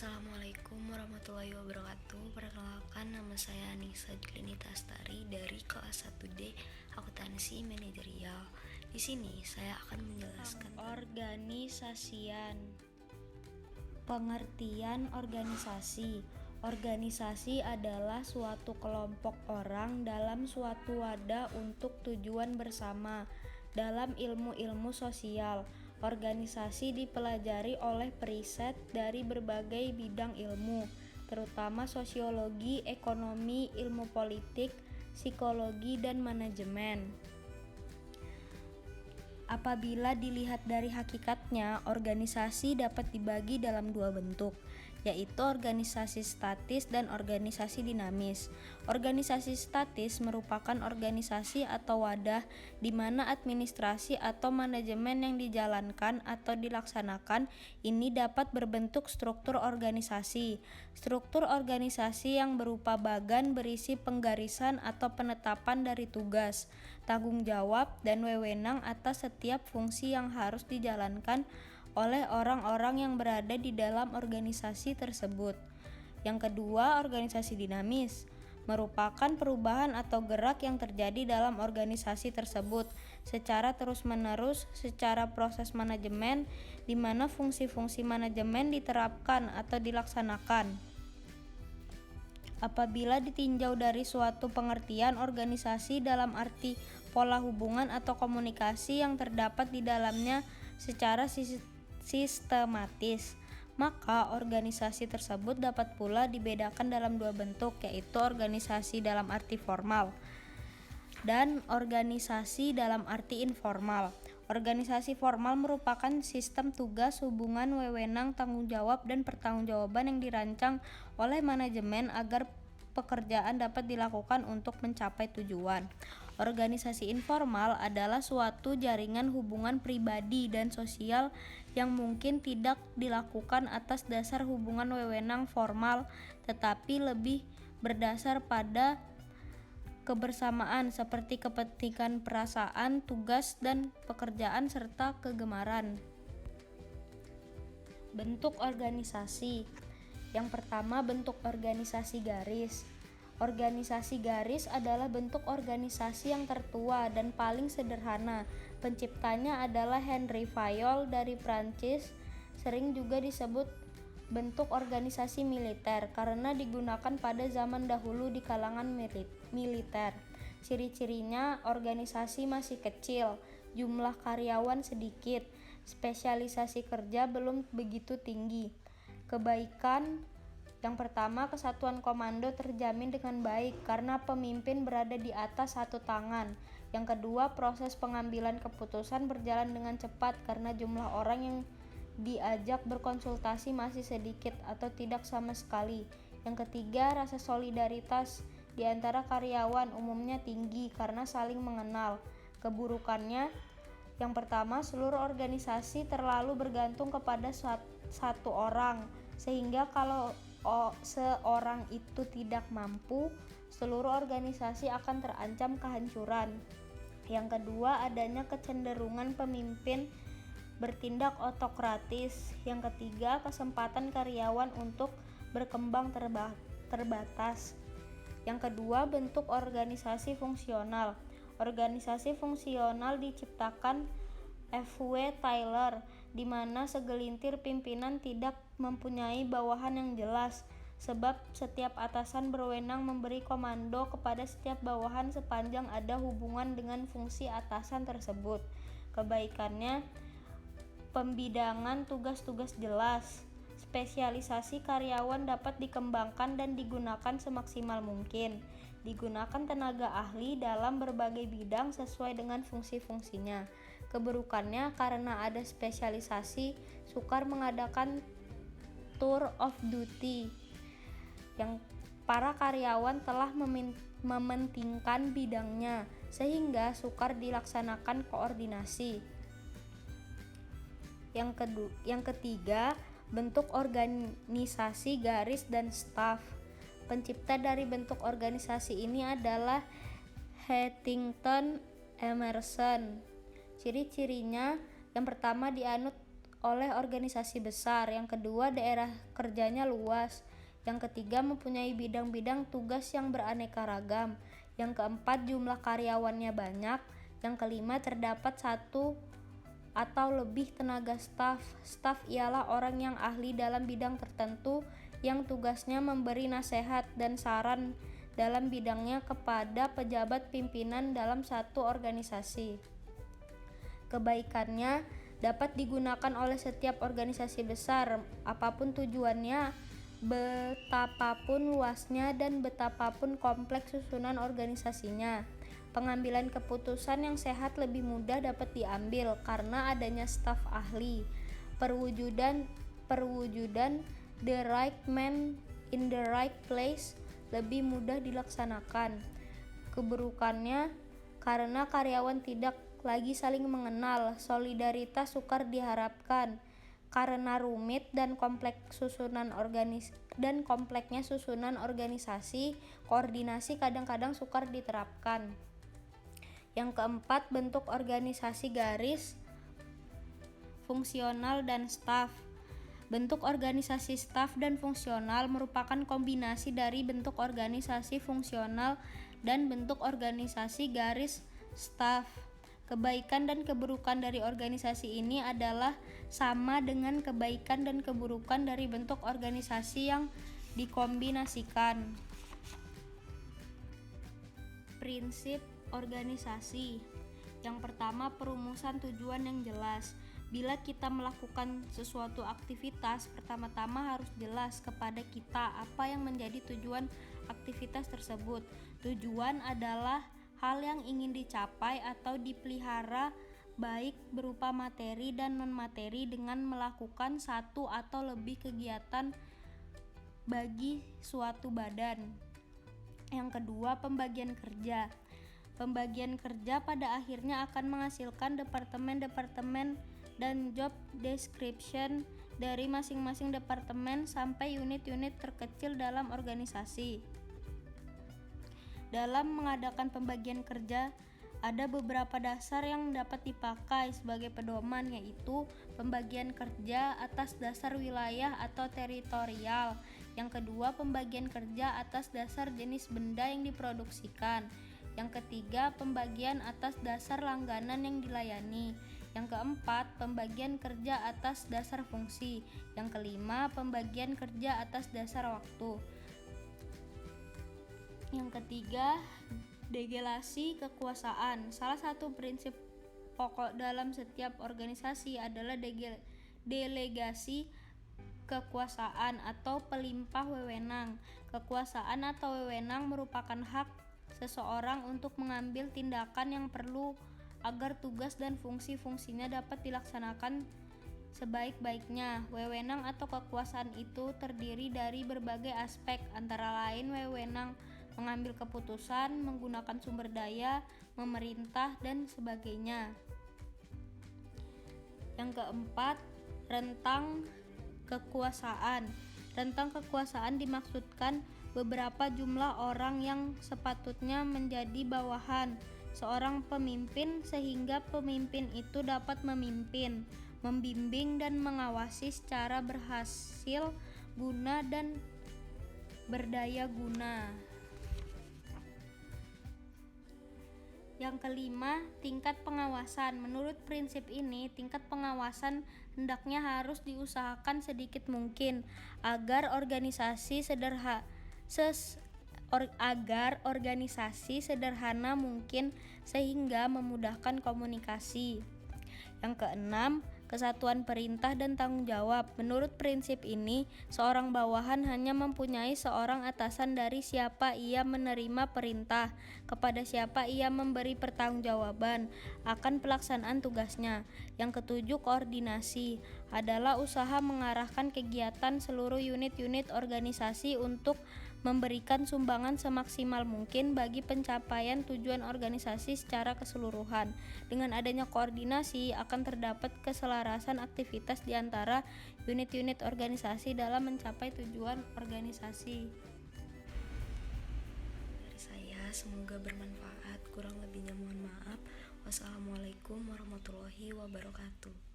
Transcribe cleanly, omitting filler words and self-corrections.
Assalamualaikum warahmatullahi wabarakatuh. Perkenalkan, nama saya Anissa Julinita Astari dari kelas 1D Akuntansi Manajerial. Di sini saya akan menjelaskan organisasian. Pengertian organisasi. Organisasi adalah suatu kelompok orang dalam suatu wadah untuk tujuan bersama. Dalam ilmu-ilmu sosial, organisasi dipelajari oleh periset dari berbagai bidang ilmu, terutama sosiologi, ekonomi, ilmu politik, psikologi, dan manajemen. Apabila dilihat dari hakikatnya, organisasi dapat dibagi dalam dua bentuk, yaitu organisasi statis dan organisasi dinamis. Organisasi statis merupakan organisasi atau wadah di mana administrasi atau manajemen yang dijalankan atau dilaksanakan ini dapat berbentuk struktur organisasi. Struktur organisasi yang berupa bagan berisi penggarisan atau penetapan dari tugas, tanggung jawab, dan wewenang atas setiap fungsi yang harus dijalankan oleh orang-orang yang berada di dalam organisasi tersebut. Yang kedua, organisasi dinamis merupakan perubahan atau gerak yang terjadi dalam organisasi tersebut secara terus-menerus secara proses manajemen di mana fungsi-fungsi manajemen diterapkan atau dilaksanakan. Apabila ditinjau dari suatu pengertian organisasi dalam arti pola hubungan atau komunikasi yang terdapat di dalamnya secara sistematis, maka organisasi tersebut dapat pula dibedakan dalam dua bentuk, yaitu organisasi dalam arti formal dan organisasi dalam arti informal. Organisasi formal merupakan sistem tugas, hubungan, wewenang, tanggung jawab, dan pertanggungjawaban yang dirancang oleh manajemen agar pekerjaan dapat dilakukan untuk mencapai tujuan. Organisasi informal adalah suatu jaringan hubungan pribadi dan sosial yang mungkin tidak dilakukan atas dasar hubungan wewenang formal, tetapi lebih berdasar pada kebersamaan seperti kepentingan perasaan, tugas, dan pekerjaan serta kegemaran. Bentuk organisasi. Yang pertama, bentuk organisasi garis. Organisasi garis adalah bentuk organisasi yang tertua dan paling sederhana. Penciptanya adalah Henry Fayol dari Prancis. Sering juga disebut bentuk organisasi militer karena digunakan pada zaman dahulu di kalangan militer. Ciri-cirinya, organisasi masih kecil, jumlah karyawan sedikit, spesialisasi kerja belum begitu tinggi. Kebaikan: yang pertama, kesatuan komando terjamin dengan baik karena pemimpin berada di atas satu tangan. Yang kedua, proses pengambilan keputusan berjalan dengan cepat karena jumlah orang yang diajak berkonsultasi masih sedikit atau tidak sama sekali. Yang ketiga, rasa solidaritas di antara karyawan umumnya tinggi karena saling mengenal. Keburukannya, yang pertama, seluruh organisasi terlalu bergantung kepada satu orang, sehingga kalau seorang itu tidak mampu, seluruh organisasi akan terancam kehancuran. Yang kedua, adanya kecenderungan pemimpin bertindak otokratis. Yang ketiga, kesempatan karyawan untuk berkembang terbatas. Yang kedua, bentuk organisasi fungsional. Organisasi fungsional diciptakan F.W. Taylor, di mana segelintir pimpinan tidak mempunyai bawahan yang jelas, sebab setiap atasan berwenang memberi komando kepada setiap bawahan sepanjang ada hubungan dengan fungsi atasan tersebut. Kebaikannya, pembidangan tugas-tugas jelas, spesialisasi karyawan dapat dikembangkan dan digunakan semaksimal mungkin, digunakan tenaga ahli dalam berbagai bidang sesuai dengan fungsi-fungsinya. Keburukannya, karena ada spesialisasi, sukar mengadakan tour of duty yang para karyawan telah mementingkan bidangnya, sehingga sukar dilaksanakan koordinasi. Yang ketiga, bentuk organisasi garis dan staf. Pencipta dari bentuk organisasi ini adalah Huntington Emerson. Ciri-cirinya, yang pertama, dianut oleh organisasi besar. Yang kedua, daerah kerjanya luas. Yang ketiga, mempunyai bidang-bidang tugas yang beraneka ragam. Yang keempat, jumlah karyawannya banyak. Yang kelima, terdapat satu atau lebih tenaga staf. Staf ialah orang yang ahli dalam bidang tertentu yang tugasnya memberi nasihat dan saran dalam bidangnya kepada pejabat pimpinan dalam satu organisasi. Kebaikannya dapat digunakan oleh setiap organisasi besar, apapun tujuannya, betapapun luasnya dan betapapun kompleks susunan organisasinya. Pengambilan keputusan yang sehat lebih mudah dapat diambil karena adanya staf ahli. Perwujudan the right man in the right place lebih mudah dilaksanakan. Keburukannya, karena karyawan tidak lagi saling mengenal, solidaritas sukar diharapkan. Karena rumit dan kompleknya susunan organisasi, koordinasi kadang-kadang sukar diterapkan. Yang keempat, bentuk organisasi garis, fungsional dan staf. Bentuk organisasi staf dan fungsional merupakan kombinasi dari bentuk organisasi fungsional dan bentuk organisasi garis staf. Kebaikan dan keburukan dari organisasi ini adalah sama dengan kebaikan dan keburukan dari bentuk organisasi yang dikombinasikan. Prinsip organisasi. Yang pertama, perumusan tujuan yang jelas. Bila kita melakukan sesuatu aktivitas, pertama-tama harus jelas kepada kita apa yang menjadi tujuan aktivitas tersebut. Tujuan adalah hal yang ingin dicapai atau dipelihara, baik berupa materi dan non-materi, dengan melakukan satu atau lebih kegiatan bagi suatu badan. Yang kedua, pembagian kerja. Pembagian kerja pada akhirnya akan menghasilkan departemen-departemen dan job description dari masing-masing departemen sampai unit-unit terkecil dalam organisasi. Dalam mengadakan pembagian kerja, ada beberapa dasar yang dapat dipakai sebagai pedoman, yaitu pembagian kerja atas dasar wilayah atau teritorial. Yang kedua, pembagian kerja atas dasar jenis benda yang diproduksikan. Yang ketiga, pembagian atas dasar langganan yang dilayani. Yang keempat, pembagian kerja atas dasar fungsi. Yang kelima, pembagian kerja atas dasar waktu. Yang ketiga, delegasi kekuasaan. Salah satu prinsip pokok dalam setiap organisasi adalah delegasi kekuasaan atau pelimpah wewenang. Kekuasaan atau wewenang merupakan hak seseorang untuk mengambil tindakan yang perlu agar tugas dan fungsi-fungsinya dapat dilaksanakan sebaik-baiknya. Wewenang atau kekuasaan itu terdiri dari berbagai aspek, antara lain wewenang mengambil keputusan, menggunakan sumber daya, memerintah, dan sebagainya. Yang keempat, rentang kekuasaan. Rentang kekuasaan dimaksudkan beberapa jumlah orang yang sepatutnya menjadi bawahan seorang pemimpin sehingga pemimpin itu dapat memimpin, membimbing dan mengawasi secara berhasil guna dan berdaya guna. Yang kelima, tingkat pengawasan. Menurut prinsip ini, tingkat pengawasan hendaknya harus diusahakan sedikit mungkin agar organisasi sederhana mungkin sehingga memudahkan komunikasi. Yang keenam, kesatuan perintah dan tanggung jawab. Menurut prinsip ini, seorang bawahan hanya mempunyai seorang atasan dari siapa ia menerima perintah, kepada siapa ia memberi pertanggungjawaban akan pelaksanaan tugasnya. Yang ketujuh, koordinasi adalah usaha mengarahkan kegiatan seluruh unit-unit organisasi untuk memberikan sumbangan semaksimal mungkin bagi pencapaian tujuan organisasi secara keseluruhan. Dengan adanya koordinasi akan terdapat keselarasan aktivitas di antara unit-unit organisasi dalam mencapai tujuan organisasi. Dari saya, semoga bermanfaat. Kurang lebihnya mohon maaf. Wassalamualaikum warahmatullahi wabarakatuh.